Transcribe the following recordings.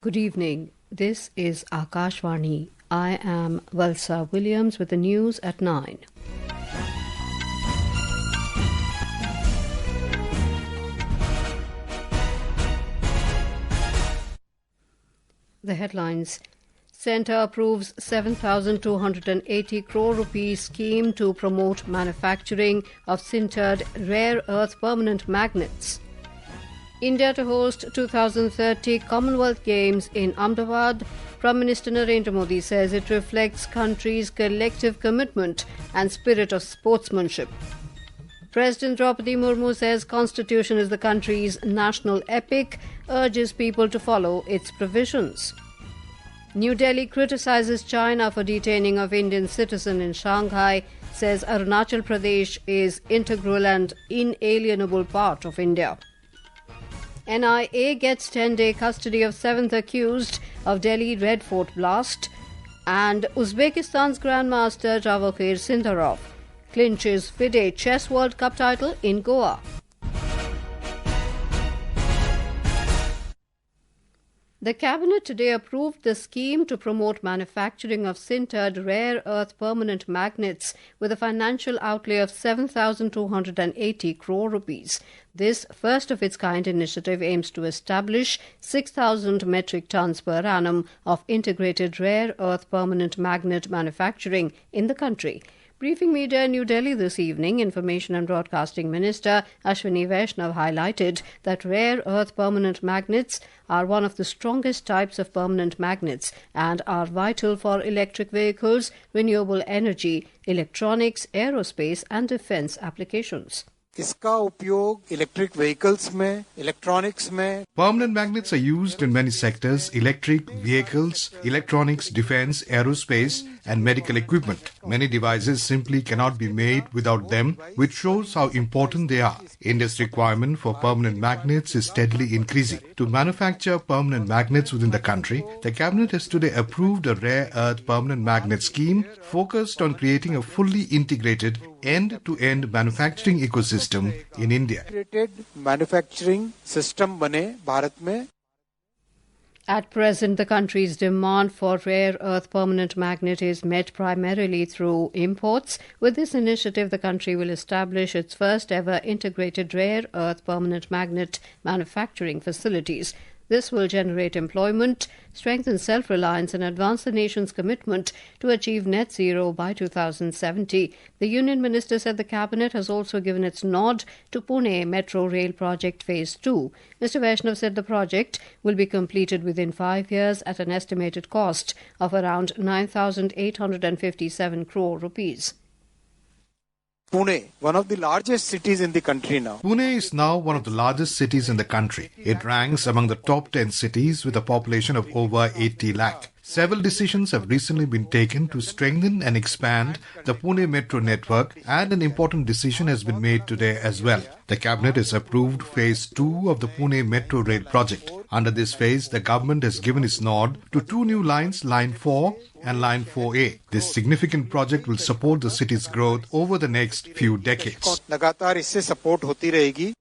Good evening. This is Akashvani. I am Valsa Williams with the news at 9. The headlines. Centre approves 7,280 crore rupees scheme to promote manufacturing of sintered rare earth permanent magnets. India to host 2030 Commonwealth Games in Ahmedabad. Prime Minister Narendra Modi says it reflects country's collective commitment and spirit of sportsmanship. President Draupadi Murmu says Constitution is the country's national epic, urges people to follow its provisions. New Delhi criticizes China for detaining of Indian citizen in Shanghai, says Arunachal Pradesh is integral and inalienable part of India. NIA gets 10-day custody of 7th accused of Delhi Red Fort blast, and Uzbekistan's Grandmaster Javakhir Sindarov clinches FIDE Chess World Cup title in Goa. The Cabinet today approved the scheme to promote manufacturing of sintered rare earth permanent magnets with a financial outlay of 7,280 crore rupees. This first-of-its-kind initiative aims to establish 6,000 metric tons per annum of integrated rare earth permanent magnet manufacturing in the country. Briefing media in New Delhi this evening, Information and Broadcasting Minister Ashwini Vaishnav highlighted that rare earth permanent magnets are one of the strongest types of permanent magnets and are vital for electric vehicles, renewable energy, electronics, aerospace and defence applications. इसका उपयोग electric vehicles में, electronics में. Permanent magnets are used in many sectors: electric vehicles, electronics, defense, aerospace and medical equipment. Many devices simply cannot be made without them, which shows how important they are. India's requirement for permanent magnets is steadily increasing. To manufacture permanent magnets within the country, the Cabinet has today approved a rare earth permanent magnet scheme focused on creating a fully integrated end-to-end manufacturing ecosystem in India. Manufacturing system bane Bharat mein. At present, the country's demand for rare earth permanent magnet is met primarily through imports. With this initiative, the country will establish its first ever integrated rare earth permanent magnet manufacturing facilities. This will generate employment, strengthen self-reliance and advance the nation's commitment to achieve net zero by 2070. The Union Minister said the Cabinet has also given its nod to Pune Metro Rail Project Phase 2. Mr. Vaishnav said the project will be completed within 5 years at an estimated cost of around 9,857 crore rupees. Pune, one of the largest cities in the country now. Pune is now one of the largest cities in the country. It ranks among the top 10 cities with a population of over 80 lakh. Several decisions have recently been taken to strengthen and expand the Pune metro network, and an important decision has been made today as well. The Cabinet has approved Phase 2 of the Pune Metro Rail project. Under this phase, the government has given its nod to two new lines, Line 4 and Line 4A. This significant project will support the city's growth over the next few decades. लगातार इससे support होती रहेगी.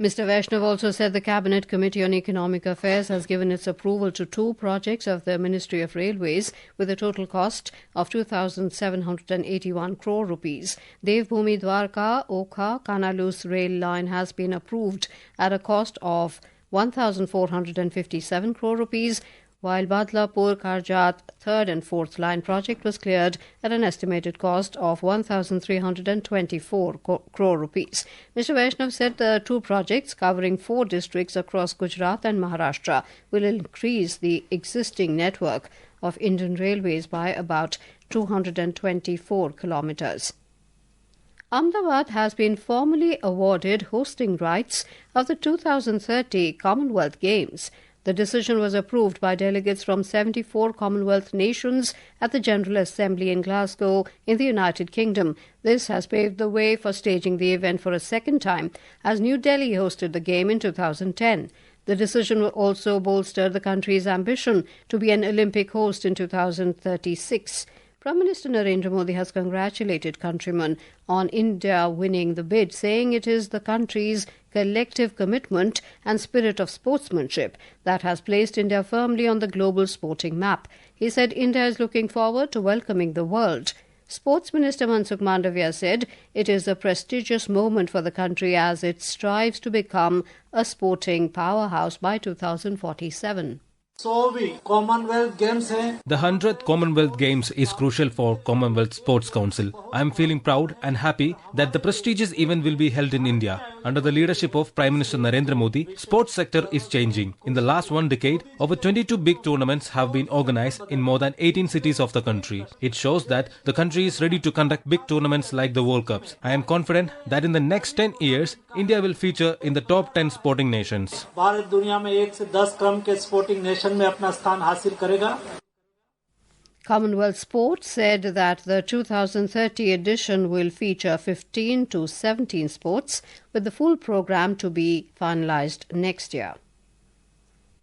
Mr. Vaishnav also said the Cabinet Committee on Economic Affairs has given its approval to two projects of the Ministry of Railways with a total cost of 2,781 crore rupees. Devbhoomi Dwarka Okha Kanalus rail line has been approved at a cost of 1,457 crore rupees, while Badlapur Karjat 3rd and 4th line project was cleared at an estimated cost of 1,324 crore rupees. Mr. Vaishnav said the two projects covering 4 districts across Gujarat and Maharashtra will increase the existing network of Indian Railways by about 224 kilometres. Ahmedabad has been formally awarded hosting rights of the 2030 Commonwealth Games. The decision was approved by delegates from 74 Commonwealth nations at the General Assembly in Glasgow in the United Kingdom. This has paved the way for staging the event for a second time, as New Delhi hosted the game in 2010. The decision will also bolster the country's ambition to be an Olympic host in 2036. Prime Minister Narendra Modi has congratulated countrymen on India winning the bid, saying it is the country's collective commitment and spirit of sportsmanship that has placed India firmly on the global sporting map. He said India is looking forward to welcoming the world. Sports Minister Mansukh Mandavia said it is a prestigious moment for the country as it strives to become a sporting powerhouse by 2047. The 100th Commonwealth Games is crucial for Commonwealth Sports Council. I am feeling proud and happy that the prestigious event will be held in India. Under the leadership of Prime Minister Narendra Modi, sports sector is changing. In the last one decade, over 22 big tournaments have been organized in more than 18 cities of the country. It shows that the country is ready to conduct big tournaments like the World Cups. I am confident that in the next 10 years, India will feature in the top 10 sporting nations. Bharat दुनिया में 1 से 10 क्रम के sporting nation में अपना स्थान हासिल करेगा. Commonwealth Sports said that the 2030 edition will feature 15 to 17 sports, with the full program to be finalized next year.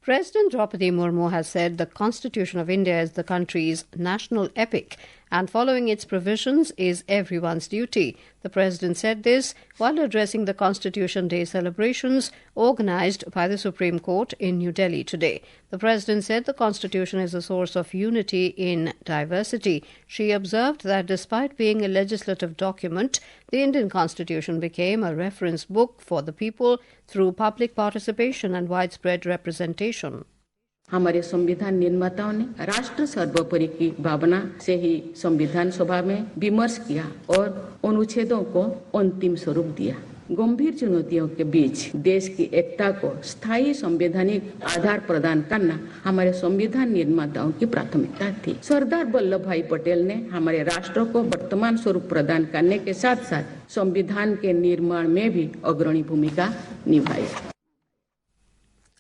President Draupadi Murmu has said the Constitution of India is the country's national epic and following its provisions is everyone's duty. The President said this while addressing the Constitution Day celebrations organised by the Supreme Court in New Delhi today. The President said the Constitution is a source of unity in diversity. She observed that despite being a legislative document, the Indian Constitution became a reference book for the people through public participation and widespread representation. हमारे संविधान निर्माताओं ने राष्ट्र सर्वोपरि की भावना से ही संविधान सभा में विमर्श किया और अनुच्छेदों को अंतिम स्वरूप दिया. गंभीर चुनौतियों के बीच देश की एकता को स्थायी संवैधानिक आधार प्रदान करना हमारे संविधान निर्माताओं की प्राथमिकता थी. सरदार वल्लभ भाई पटेल ने हमारे राष्ट्र को वर्तमान स्वरूप प्रदान करने के साथ-साथ संविधान के निर्माण में भी अग्रणी भूमिका निभाई.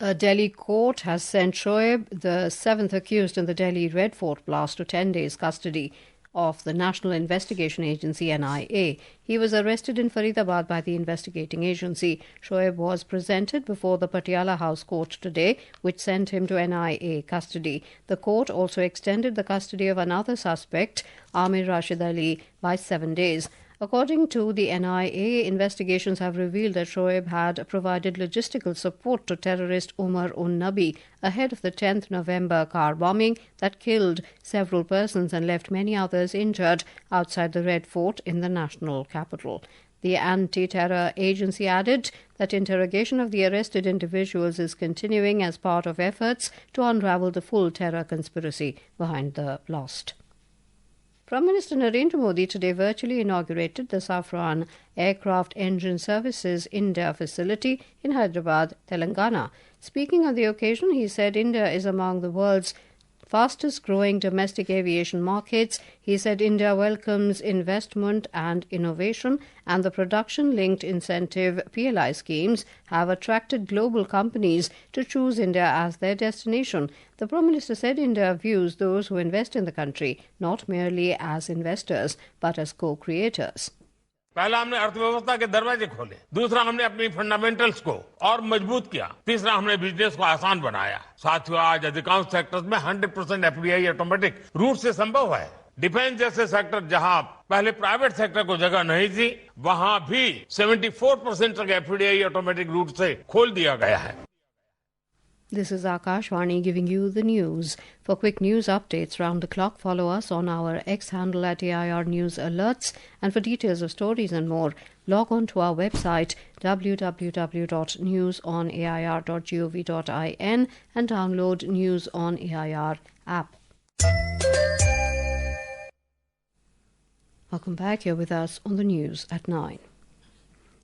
A Delhi court has sent Shoaib, the seventh accused in the Delhi Red Fort blast, to 10 days custody of the National Investigation Agency NIA. He was arrested in Faridabad by the investigating agency. Shoaib was presented before the Patiala House Court today, which sent him to NIA custody. The court also extended the custody of another suspect, Amir Rashid Ali, by 7 days. According to the NIA, investigations have revealed that Shoaib had provided logistical support to terrorist Umar un-Nabi ahead of the 10th November car bombing that killed several persons and left many others injured outside the Red Fort in the national capital. The anti-terror agency added that interrogation of the arrested individuals is continuing as part of efforts to unravel the full terror conspiracy behind the blast. Prime Minister Narendra Modi today virtually inaugurated the Safran Aircraft Engine Services India facility in Hyderabad, Telangana. Speaking on the occasion, he said India is among the world's fastest growing domestic aviation markets. He said India welcomes investment and innovation, and the production-linked incentive PLI schemes have attracted global companies to choose India as their destination. The Prime Minister said India views those who invest in the country not merely as investors but as co-creators. पहला हमने अर्थव्यवस्था के दरवाजे खोले, दूसरा हमने अपनी fundamentals को और मजबूत किया, तीसरा हमने बिजनेस को आसान बनाया. साथियों, आज अधिकांश सेक्टर्स में 100% एफडीआई ऑटोमेटिक रूट से संभव है. डिफेंस जैसे सेक्टर जहां पहले प्राइवेट सेक्टर को जगह नहीं थी, वहां भी 74% तक एफडीआई ऑटोमेटिक रूट से खोल दिया गया है. This is Akashvani giving you the news. For quick news updates round the clock, follow us on our X handle at AIR News Alerts. And for details of stories and more, log on to our website www.newsonair.gov.in and download News on AIR app. Welcome back. Here with us on the news at 9.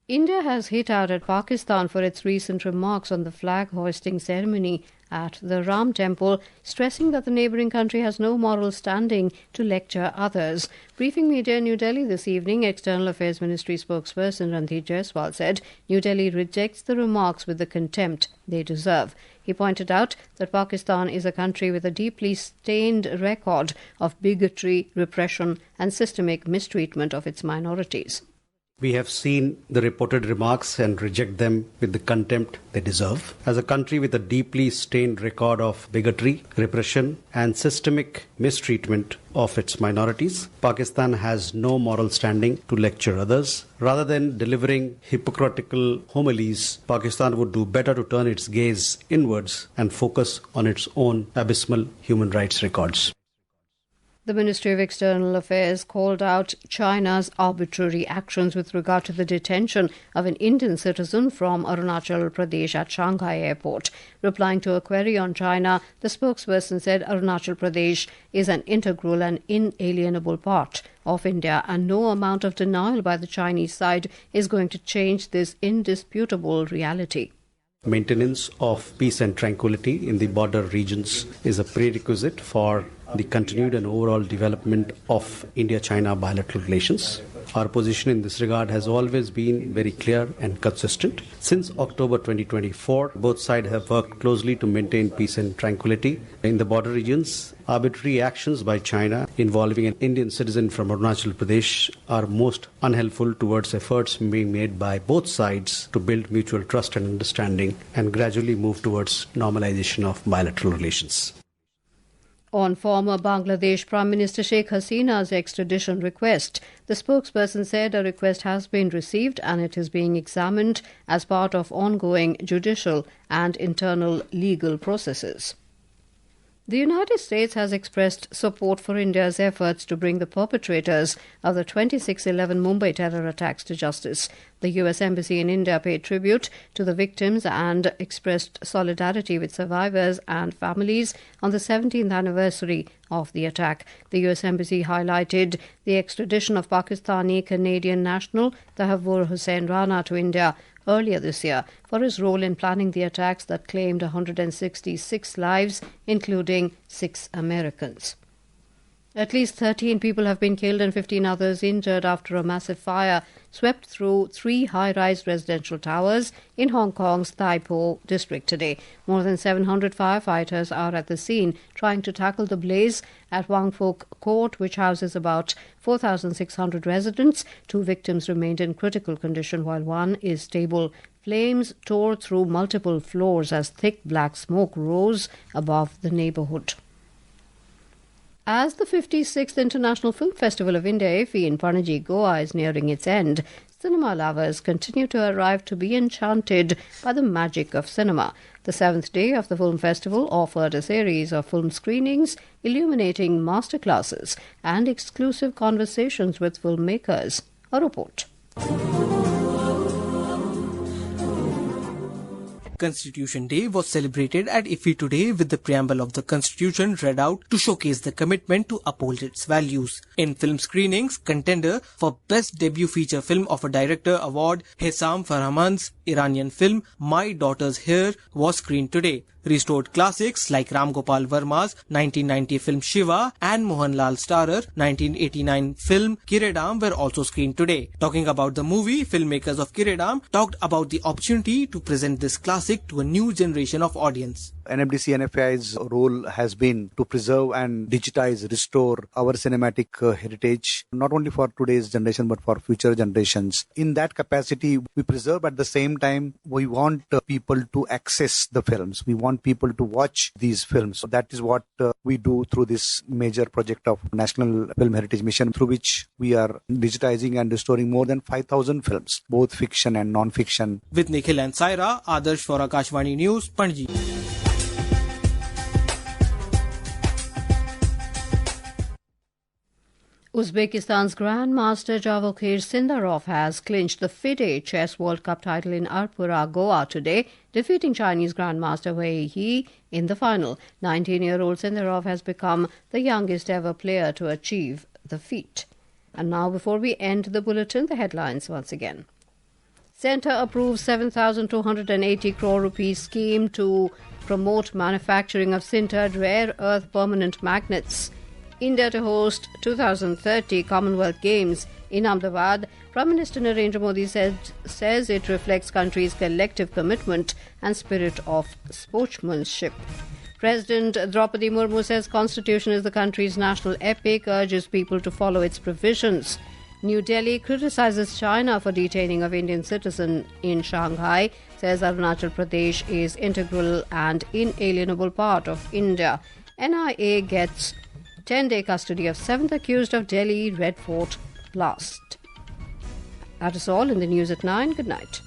India has hit out at Pakistan for its recent remarks on the flag-hoisting ceremony at the Ram Temple, stressing that the neighbouring country has no moral standing to lecture others. Briefing media in New Delhi this evening, External Affairs Ministry spokesperson Randeep Jaiswal said New Delhi rejects the remarks with the contempt they deserve. He pointed out that Pakistan is a country with a deeply stained record of bigotry, repression and systemic mistreatment of its minorities. We have seen the reported remarks and reject them with the contempt they deserve. As a country with a deeply stained record of bigotry, repression, and systemic mistreatment of its minorities, Pakistan has no moral standing to lecture others. Rather than delivering hypocritical homilies, Pakistan would do better to turn its gaze inwards and focus on its own abysmal human rights records. The Ministry of External Affairs called out China's arbitrary actions with regard to the detention of an Indian citizen from Arunachal Pradesh at Shanghai Airport. Replying to a query on China, the spokesperson said Arunachal Pradesh is an integral and inalienable part of India, and no amount of denial by the Chinese side is going to change this indisputable reality. Maintenance of peace and tranquility in the border regions is a prerequisite for the continued and overall development of India-China bilateral relations. Our position in this regard has always been very clear and consistent. Since October 2024, both sides have worked closely to maintain peace and tranquility in the border regions. Arbitrary actions by China involving an Indian citizen from Arunachal Pradesh are most unhelpful towards efforts being made by both sides to build mutual trust and understanding and gradually move towards normalization of bilateral relations. On former Bangladesh Prime Minister Sheikh Hasina's extradition request, the spokesperson said a request has been received and it is being examined as part of ongoing judicial and internal legal processes. The United States has expressed support for India's efforts to bring the perpetrators of the 26/11 Mumbai terror attacks to justice. The U.S. Embassy in India paid tribute to the victims and expressed solidarity with survivors and families on the 17th anniversary of the attack. The U.S. Embassy highlighted the extradition of Pakistani-Canadian national Tahavur Hussain Rana to India earlier this year for his role in planning the attacks that claimed 166 lives, including 6 Americans. At least 13 people have been killed and 15 others injured after a massive fire swept through 3 high-rise residential towers in Hong Kong's Tai Po district today. More than 700 firefighters are at the scene trying to tackle the blaze at Wang Fok Court, which houses about 4,600 residents. 2 victims remained in critical condition while 1 is stable. Flames tore through multiple floors as thick black smoke rose above the neighbourhood. As the 56th International Film Festival of India, IFFI, in Panaji, Goa is nearing its end, cinema lovers continue to arrive to be enchanted by the magic of cinema. The 7th day of the film festival offered a series of film screenings, illuminating masterclasses and exclusive conversations with filmmakers. A report. Constitution Day was celebrated at IFFI today with the preamble of the Constitution read out to showcase the commitment to uphold its values. In film screenings, contender for Best Debut Feature Film of a Director award, Hesam Farhaman's Iranian film My Daughter's Hair was screened today. Restored classics like Ram Gopal Verma's 1990 film Shiva and Mohanlal starrer 1989 film Kiredam were also screened today. Talking about the movie, filmmakers of Kiredam talked about the opportunity to present this classic to a new generation of audience. NMDC NFI's role has been to preserve and digitize, restore our cinematic heritage, not only for today's generation but for future generations. In that capacity, we preserve at the same time, we want people to access the films. We want people to watch these films. So that is what we do through this major project of National Film Heritage Mission, through which we are digitizing and restoring more than 5,000 films, both fiction and non-fiction. With Nikhil and Saira, Adarsh for Akashvani News, Panaji. Uzbekistan's Grandmaster Javokhir Sindarov has clinched the FIDE Chess World Cup title in Arpura, Goa today, defeating Chinese Grandmaster Wei He in the final. 19-year-old Sindarov has become the youngest ever player to achieve the feat. And now, before we end the bulletin, the headlines once again. Centre approves 7,280 crore rupees scheme to promote manufacturing of sintered rare earth permanent magnets. India to host 2030 Commonwealth Games in Ahmedabad. Prime Minister Narendra Modi says it reflects country's collective commitment and spirit of sportsmanship. President Draupadi Murmu says Constitution is the country's national epic, urges people to follow its provisions. New Delhi criticizes China for detaining of Indian citizen in Shanghai, says Arunachal Pradesh is integral and inalienable part of India. NIA gets 10-day custody of 7th accused of Delhi Red Fort blast. That is all in the news at 9. Good night.